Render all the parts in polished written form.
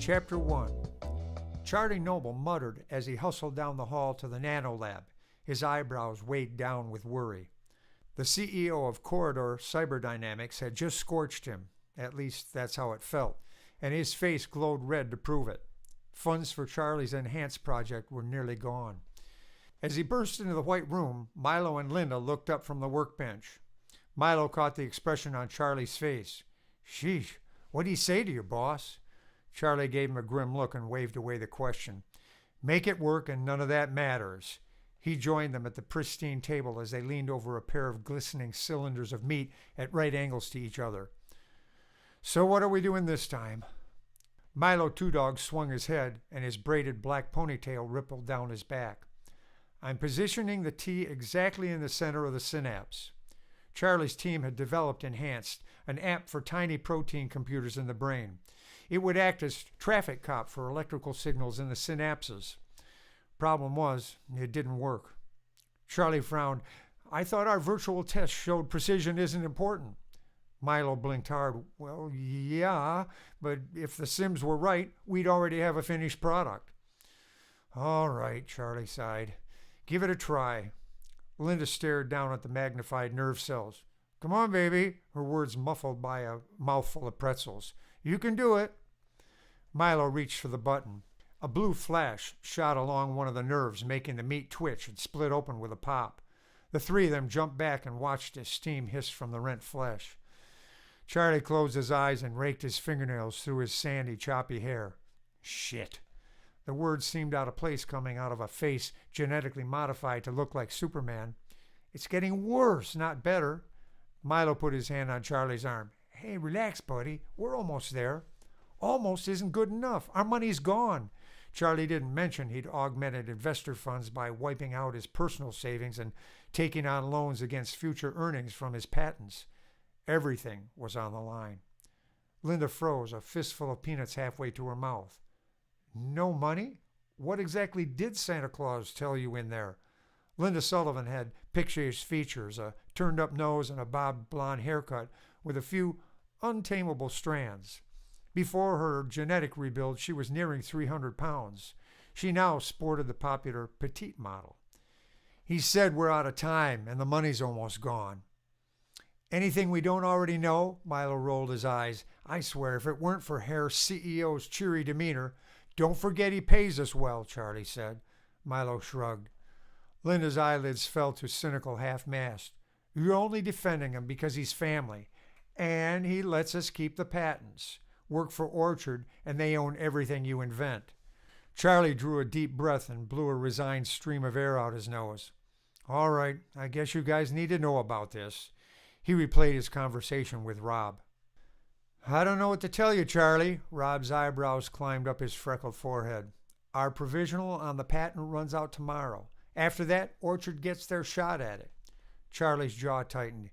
Chapter 1. Charlie Noble muttered as he hustled down the hall to the nano lab, his eyebrows weighed down with worry. The CEO of Corridor Cyberdynamics had just scorched him, at least that's how it felt, and his face glowed red to prove it. Funds for Charlie's N-Hanced project were nearly gone. As he burst into the white room, Milo and Linda looked up from the workbench. Milo caught the expression on Charlie's face. Sheesh, what'd he say to you, boss? Charlie gave him a grim look and waved away the question. Make it work and none of that matters. He joined them at the pristine table as they leaned over a pair of glistening cylinders of meat at right angles to each other. So what are we doing this time? Milo Two Dogs swung his head and his braided black ponytail rippled down his back. I'm positioning the T exactly in the center of the synapse. Charlie's team had developed N-Hanced, an app for tiny protein computers in the brain. It would act as traffic cop for electrical signals in the synapses. Problem was, it didn't work. Charlie frowned. I thought our virtual test showed precision isn't important. Milo blinked hard. Well, yeah, but if the sims were right, we'd already have a finished product. All right, Charlie sighed. Give it a try. Linda stared down at the magnified nerve cells. Come on, baby, her words muffled by a mouthful of pretzels. You can do it. Milo reached for the button. A blue flash shot along one of the nerves, making the meat twitch and split open with a pop. The three of them jumped back and watched as steam hissed from the rent flesh. Charlie closed his eyes and raked his fingernails through his sandy, choppy hair. Shit. The words seemed out of place coming out of a face genetically modified to look like Superman. It's getting worse, not better. Milo put his hand on Charlie's arm. Hey, relax, buddy. We're almost there. Almost isn't good enough. Our money's gone. Charlie didn't mention he'd augmented investor funds by wiping out his personal savings and taking on loans against future earnings from his patents. Everything was on the line. Linda froze, a fistful of peanuts halfway to her mouth. No money? What exactly did Santa Claus tell you in there? Linda Sullivan had picturish features, a turned-up nose and a bobbed blonde haircut with a few untamable strands. Before her genetic rebuild, she was nearing 300 pounds. She now sported the popular petite model. He said we're out of time and the money's almost gone. Anything we don't already know? Milo rolled his eyes. I swear, if it weren't for Herr CEO's cheery demeanor. Don't forget he pays us well, Charlie said. Milo shrugged. Linda's eyelids fell to cynical half-mast. You're only defending him because he's family. And he lets us keep the patents. Work for Orchard, and they own everything you invent. Charlie drew a deep breath and blew a resigned stream of air out his nose. All right, I guess you guys need to know about this. He replayed his conversation with Rob. I don't know what to tell you, Charlie. Rob's eyebrows climbed up his freckled forehead. Our provisional on the patent runs out tomorrow. After that, Orchard gets their shot at it. Charlie's jaw tightened.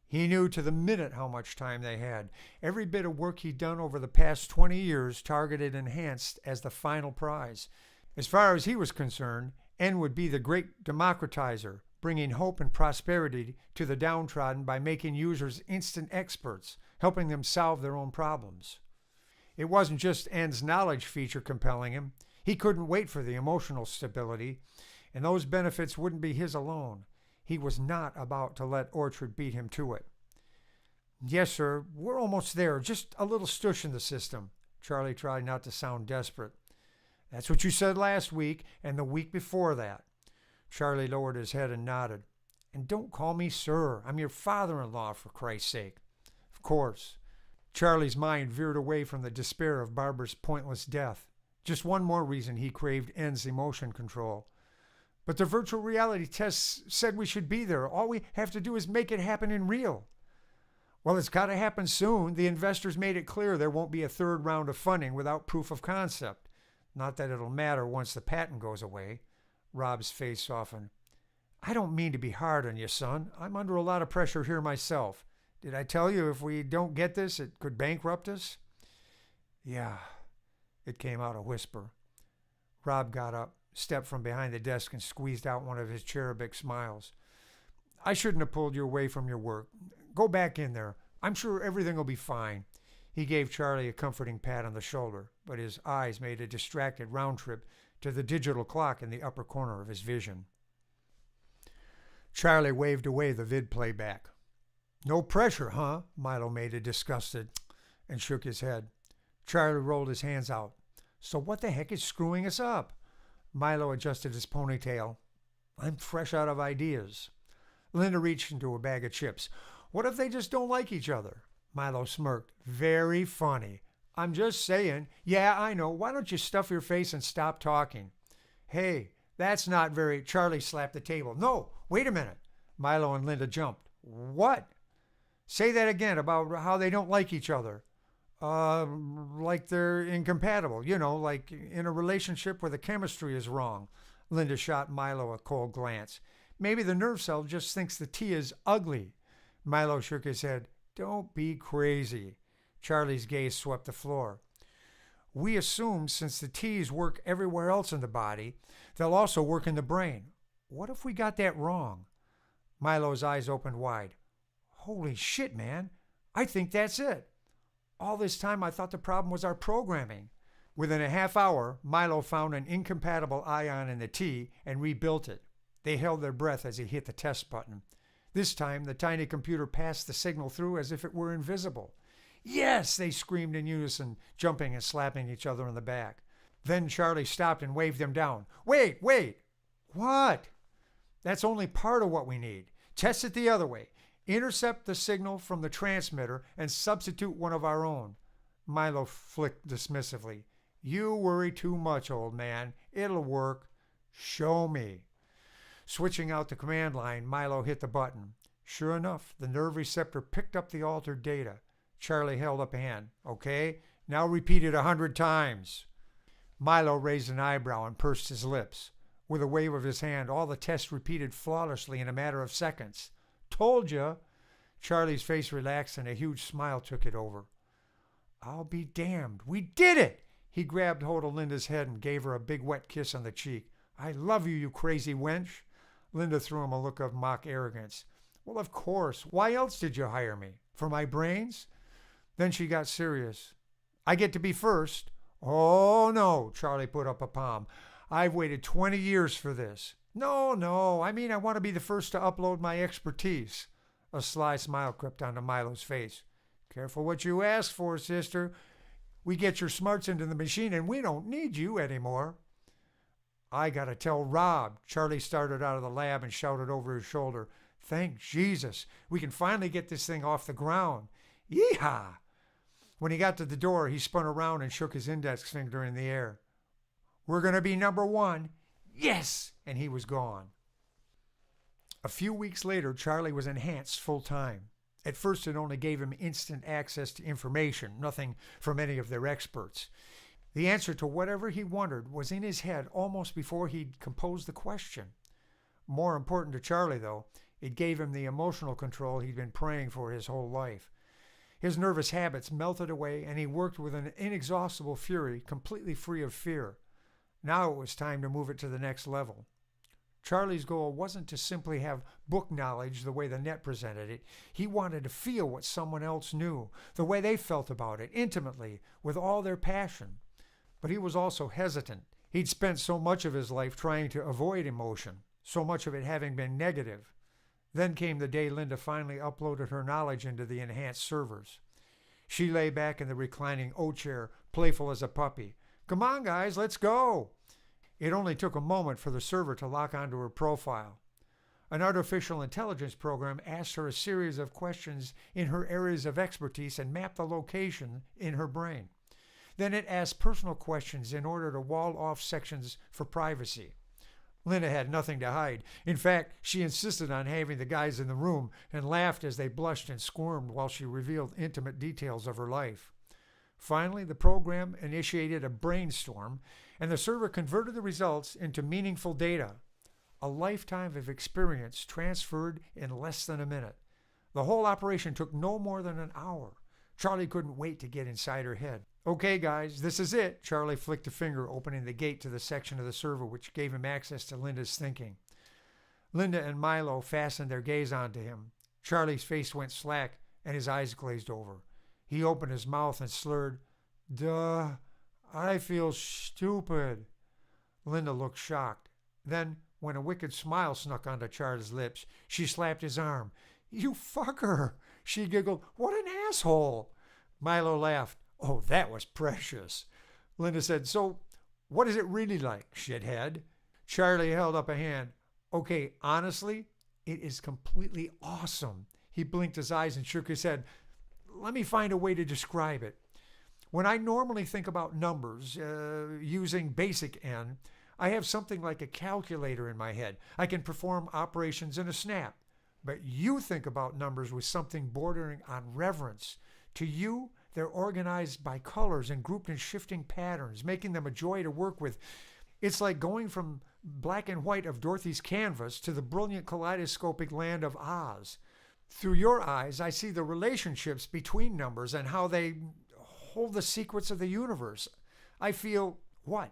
He knew to the minute how much time they had. Every bit of work he'd done over the past 20 years targeted N-Hanced as the final prize. As far as he was concerned, N would be the great democratizer, bringing hope and prosperity to the downtrodden by making users instant experts, helping them solve their own problems. It wasn't just N's knowledge feature compelling him. He couldn't wait for the emotional stability, and those benefits wouldn't be his alone. He was not about to let Orchard beat him to it. Yes, sir, we're almost there. Just a little stush in the system. Charlie tried not to sound desperate. That's what you said last week and the week before that. Charlie lowered his head and nodded. And don't call me sir. I'm your father-in-law, for Christ's sake. Of course. Charlie's mind veered away from the despair of Barbara's pointless death. Just one more reason he craved N's emotion control. But the virtual reality tests said we should be there. All we have to do is make it happen in real. Well, it's got to happen soon. The investors made it clear there won't be a third round of funding without proof of concept. Not that it'll matter once the patent goes away. Rob's face softened. I don't mean to be hard on you, son. I'm under a lot of pressure here myself. Did I tell you if we don't get this, it could bankrupt us? Yeah, it came out a whisper. Rob got up, stepped from behind the desk, and squeezed out one of his cherubic smiles. I shouldn't have pulled you away from your work. Go back in there. I'm sure everything will be fine. He gave Charlie a comforting pat on the shoulder, but his eyes made a distracted round trip to the digital clock in the upper corner of his vision. Charlie waved away the vid playback. "No pressure, huh?" Milo made a disgusted and shook his head. Charlie rolled his hands out. "So what the heck is screwing us up?" Milo adjusted his ponytail. "I'm fresh out of ideas." Linda reached into a bag of chips. "What if they just don't like each other?" Milo smirked. "Very funny. I'm just saying." "Yeah, I know. Why don't you stuff your face and stop talking?" "Hey, that's not very—" Charlie slapped the table. "No, wait a minute." Milo and Linda jumped. "What?" "Say that again about how they don't like each other." Like they're incompatible. You know, like in a relationship where the chemistry is wrong." Linda shot Milo a cold glance. "Maybe the nerve cell just thinks the tea is ugly." Milo shook his head. "Don't be crazy." Charlie's gaze swept the floor. "We assume since the T's work everywhere else in the body, they'll also work in the brain. What if we got that wrong?" Milo's eyes opened wide. "Holy shit, man. I think that's it. All this time I thought the problem was our programming." Within a half hour, Milo found an incompatible ion in the T and rebuilt it. They held their breath as he hit the test button. This time, the tiny computer passed the signal through as if it were invisible. "Yes!" they screamed in unison, jumping and slapping each other on the back. Then Charlie stopped and waved them down. Wait! What?" "That's only part of what we need. Test it the other way. Intercept the signal from the transmitter and substitute one of our own." Milo flicked dismissively. "You worry too much, old man. It'll work." "Show me." Switching out the command line, Milo hit the button. Sure enough, the nerve receptor picked up the altered data. Charlie held up a hand. "Okay, now repeat it 100 times." Milo raised an eyebrow and pursed his lips. With a wave of his hand, all the tests repeated flawlessly in a matter of seconds. "Told ya." Charlie's face relaxed and a huge smile took it over. "I'll be damned. We did it!" He grabbed hold of Linda's head and gave her a big wet kiss on the cheek. "I love you, you crazy wench." Linda threw him a look of mock arrogance. "Well, of course. Why else did you hire me? For my brains?" Then she got serious. "I get to be first." "Oh, no." Charlie put up a palm. "I've waited 20 years for this." No. I mean, I want to be the first to upload my expertise." A sly smile crept onto Milo's face. "Careful what you ask for, sister. We get your smarts into the machine and we don't need you anymore." "I gotta tell Rob." Charlie started out of the lab and shouted over his shoulder. "Thank Jesus. We can finally get this thing off the ground. Yee-haw!" When he got to the door, he spun around and shook his index finger in the air. "We're going to be number one. Yes!" And he was gone. A few weeks later, Charlie was enhanced full-time. At first, it only gave him instant access to information, nothing from any of their experts. The answer to whatever he wondered was in his head almost before he'd composed the question. More important to Charlie, though, it gave him the emotional control he'd been praying for his whole life. His nervous habits melted away, and he worked with an inexhaustible fury, completely free of fear. Now it was time to move it to the next level. Charlie's goal wasn't to simply have book knowledge the way the net presented it. He wanted to feel what someone else knew, the way they felt about it, intimately, with all their passion. But he was also hesitant. He'd spent so much of his life trying to avoid emotion, so much of it having been negative. Then came the day Linda finally uploaded her knowledge into the N-Hanced servers. She lay back in the reclining O-chair, playful as a puppy. "Come on, guys, let's go." It only took a moment for the server to lock onto her profile. An artificial intelligence program asked her a series of questions in her areas of expertise and mapped the location in her brain. Then it asked personal questions in order to wall off sections for privacy. Linda had nothing to hide. In fact, she insisted on having the guys in the room and laughed as they blushed and squirmed while she revealed intimate details of her life. Finally, the program initiated a brainstorm, and the server converted the results into meaningful data. A lifetime of experience transferred in less than a minute. The whole operation took no more than an hour. Charlie couldn't wait to get inside her head. "Okay, guys, this is it." Charlie flicked a finger, opening the gate to the section of the server which gave him access to Linda's thinking. Linda and Milo fastened their gaze onto him. Charlie's face went slack, and his eyes glazed over. He opened his mouth and slurred, "Duh, I feel stupid." Linda looked shocked. Then, when a wicked smile snuck onto Charlie's lips, she slapped his arm. "You fucker!" She giggled. "What an asshole!" Milo laughed. "Oh, that was precious." Linda said, "So, what is it really like, shithead?" Charlie held up a hand. "Okay, honestly, it is completely awesome." He blinked his eyes and shook his head. "Let me find a way to describe it. When I normally think about numbers, using basic N, I have something like a calculator in my head. I can perform operations in a snap. But you think about numbers with something bordering on reverence. To you, they're organized by colors and grouped in shifting patterns, making them a joy to work with. It's like going from black and white of Dorothy's canvas to the brilliant kaleidoscopic land of Oz. Through your eyes, I see the relationships between numbers and how they hold the secrets of the universe. I feel, what,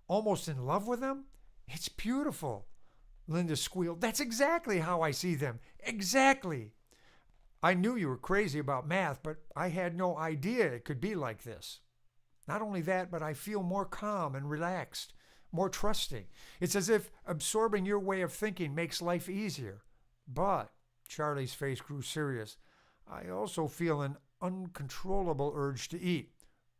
almost in love with them? It's beautiful." Linda squealed. "That's exactly how I see them. Exactly." "I knew you were crazy about math, but I had no idea it could be like this. Not only that, but I feel more calm and relaxed, more trusting. It's as if absorbing your way of thinking makes life easier. But," Charlie's face grew serious, "I also feel an uncontrollable urge to eat.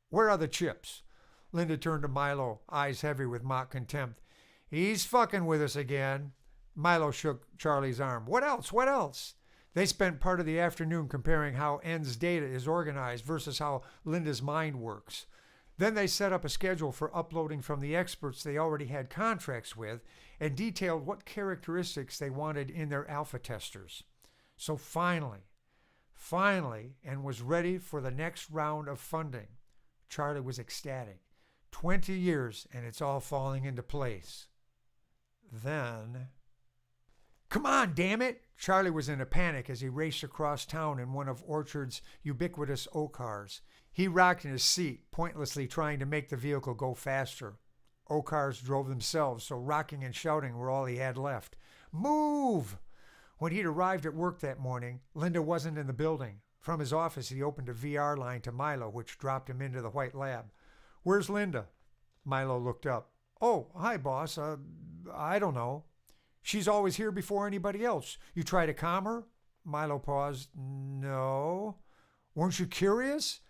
Where are the chips?" Linda turned to Milo, eyes heavy with mock contempt. "He's fucking with us again." Milo shook Charlie's arm. "What else? What else?" They spent part of the afternoon comparing how N's data is organized versus how Linda's mind works. Then they set up a schedule for uploading from the experts they already had contracts with and detailed what characteristics they wanted in their alpha testers. So finally, N was ready for the next round of funding. Charlie was ecstatic. 20 years and it's all falling into place. Then... "Come on, damn it!" Charlie was in a panic as he raced across town in one of Orchard's ubiquitous O cars. He rocked in his seat, pointlessly trying to make the vehicle go faster. O cars drove themselves, so rocking and shouting were all he had left. "Move!" When he'd arrived at work that morning, Linda wasn't in the building. From his office, he opened a VR line to Milo, which dropped him into the white lab. "Where's Linda?" Milo looked up. "Oh, hi, boss. I don't know. She's always here before anybody else. You try to calm her?" Milo paused. "No." "Weren't you curious?"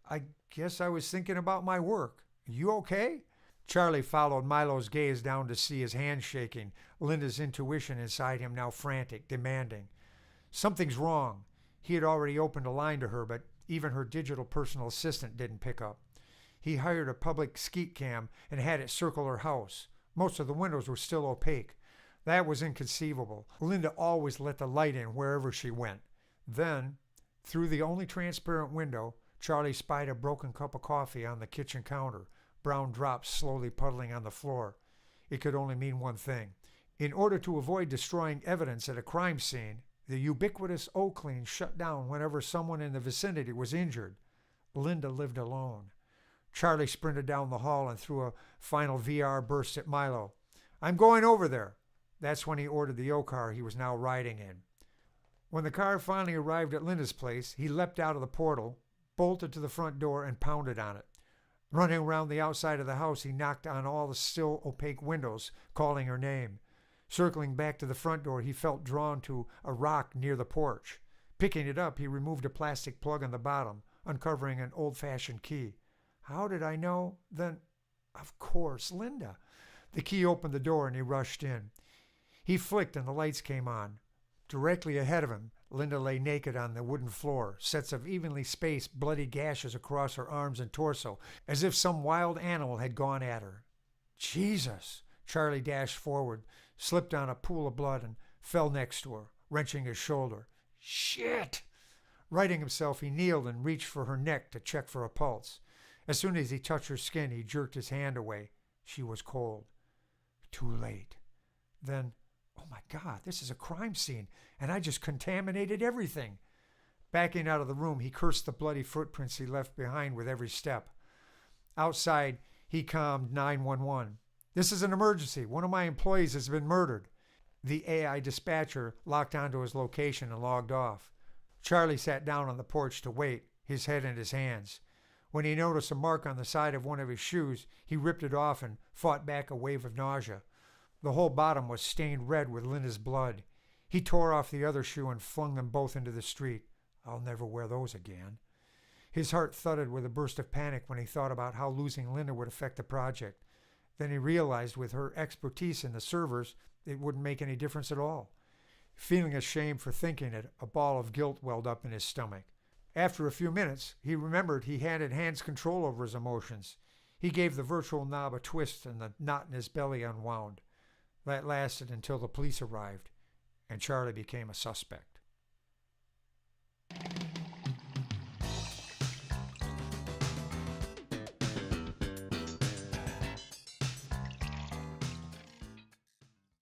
"I guess I was thinking about my work. You okay?" Charlie followed Milo's gaze down to see his hand shaking, Linda's intuition inside him now frantic, demanding. Something's wrong. He had already opened a line to her, but even her digital personal assistant didn't pick up. He hired a public skeet cam and had it circle her house. Most of the windows were still opaque. That was inconceivable. Linda always let the light in wherever she went. Then, through the only transparent window, Charlie spied a broken cup of coffee on the kitchen counter, brown drops slowly puddling on the floor. It could only mean one thing. In order to avoid destroying evidence at a crime scene, the ubiquitous O-Clean shut down whenever someone in the vicinity was injured. Linda lived alone. Charlie sprinted down the hall and threw a final VR burst at Milo. "I'm going over there." That's when he ordered the O-car he was now riding in. When the car finally arrived at Linda's place, he leapt out of the portal, bolted to the front door, and pounded on it. Running around the outside of the house, he knocked on all the still opaque windows, calling her name. Circling back to the front door, he felt drawn to a rock near the porch. Picking it up, he removed a plastic plug on the bottom, uncovering an old-fashioned key. How did I know? Then, of course, Linda. The key opened the door and he rushed in. He flicked and the lights came on. Directly ahead of him, Linda lay naked on the wooden floor, sets of evenly spaced bloody gashes across her arms and torso, as if some wild animal had gone at her. "Jesus!" Charlie dashed forward, slipped on a pool of blood, and fell next to her, wrenching his shoulder. "Shit!" Righting himself, he kneeled and reached for her neck to check for a pulse. As soon as he touched her skin, he jerked his hand away. She was cold. Too late. Then, "Oh my God, this is a crime scene, and I just contaminated everything." Backing out of the room, he cursed the bloody footprints he left behind with every step. Outside, he calmed 911. "This is an emergency. One of my employees has been murdered." The AI dispatcher locked onto his location and logged off. Charlie sat down on the porch to wait, his head in his hands. When he noticed a mark on the side of one of his shoes, he ripped it off and fought back a wave of nausea. The whole bottom was stained red with Linda's blood. He tore off the other shoe and flung them both into the street. I'll never wear those again. His heart thudded with a burst of panic when he thought about how losing Linda would affect the project. Then he realized with her expertise in the servers, it wouldn't make any difference at all. Feeling ashamed for thinking it, a ball of guilt welled up in his stomach. After a few minutes, he remembered he had enhanced control over his emotions. He gave the virtual knob a twist and the knot in his belly unwound. That lasted until the police arrived, and Charlie became a suspect.